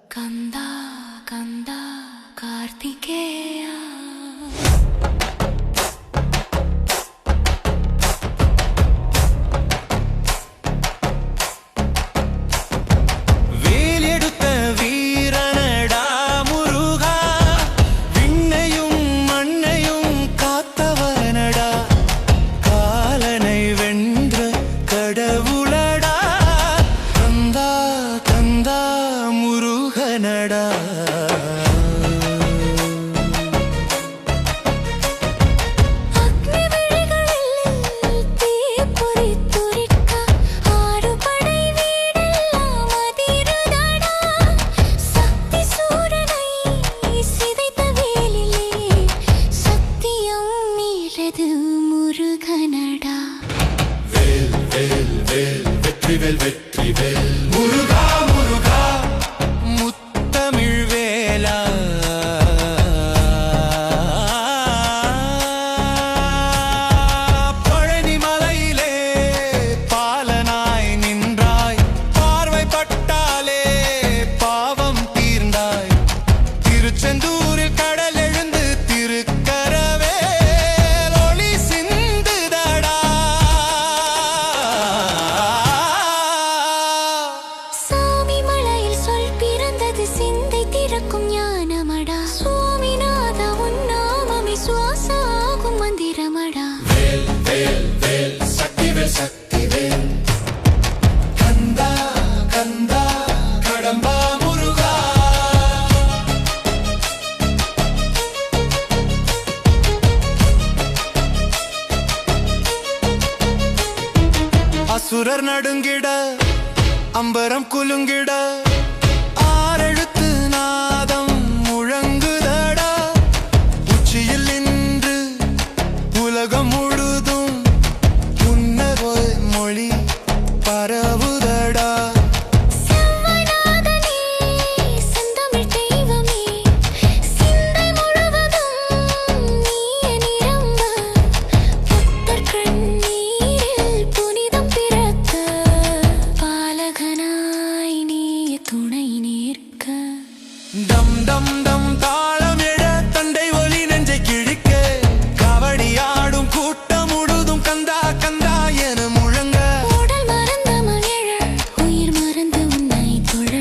கந்தா கந்தா கார்த்திகேயா வெற்றிவேல் முருகா முருகா முத்தமிழ் வேலா பழனி மலையிலே பாலனாய் நின்றாய் பார்வைப்பட்டாலே பாவம் தீர்ந்தாய் திருச்செந்தூரில் கடல் எழுந்து திருக்கரவே ஒளி சிந்துதடா சிந்தை திறக்கும் ஞானமடா சுவாமிநாத உன் நாமமே சுவாசாகும் மந்திரமடா வேல் வேல் வேல் சக்திவேல் சக்திவேல் கந்தா கந்தா கடம்பா முருகா அசுரர் நடுங்கிட அம்பரம் குலுங்கிட நாதம் முழங்குதடா உச்சியில் நின்று உலகம் முழுதும் புன்னகை மொழி பரவுதடா டம் டம் டம் தாளம் எழ தண்டை ஒலி நெஞ்சை கிழிக்க கவடி ஆடும் கூட்டம் முழுதும் கந்தா கந்தா என முழங்க உடல் மறந்த மகிழ உயிர் மறந்து உன்னை தொழ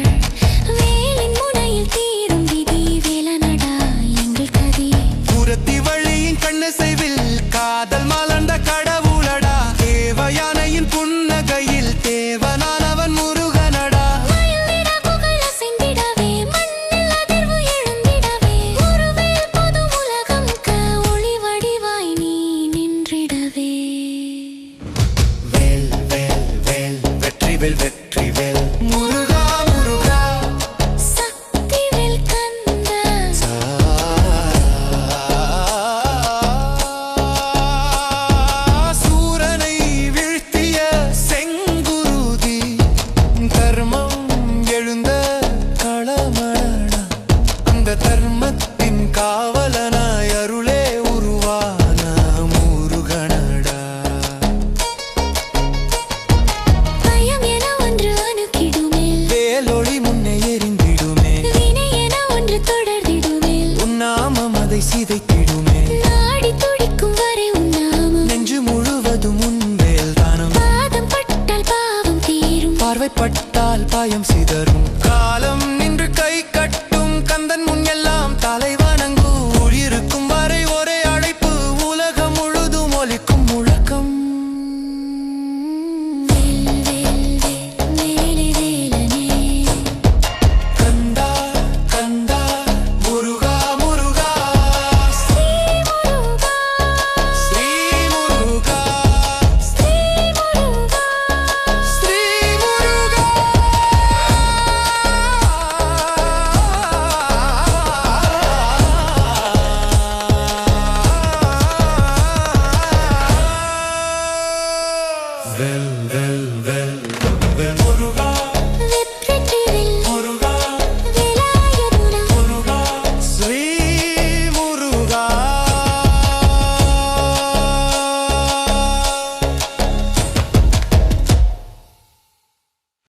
வேலின் முனையில் தீரும் விதி வேலனடா எங்கள் கதி புறத்தி வழியின் கண்ணசைவில் காதல் மலர்ந்த கடவுளடா தேவயானையின் புன்னகையில் தேவனானவன் முருகனடா வெற்றிவேல் முருகா முருகா சக்திவேல் கந்தா சூரனை வீழ்த்திய செங்குருதி தர்மம் எழுந்த களமடா அந்த தர்மத்தின் காவலனாய் அருளே உருவான முருகனடா சிதைத்திடுமே நாடி துடிக்கும் வரை உன்னாமம் நெஞ்சு முழுவதும் உன்வேல் தானம் பாதம் பட்டால் பாவம் தீரும் பார்வைப்பட்டால் பாயம் சிதறும் காலம் நின்று கை கட்டும் கந்தன் முன் எல்லாம் தலை வணங்கும் உயிருக்கு வரை ஒரே அழைப்பு உலகம் முழுதும் ஒலிக்கும் முழக்கம் கந்தா கந்தா முருகா முருகா ஸ்ரீ முருகா வெல் வெல் வெல்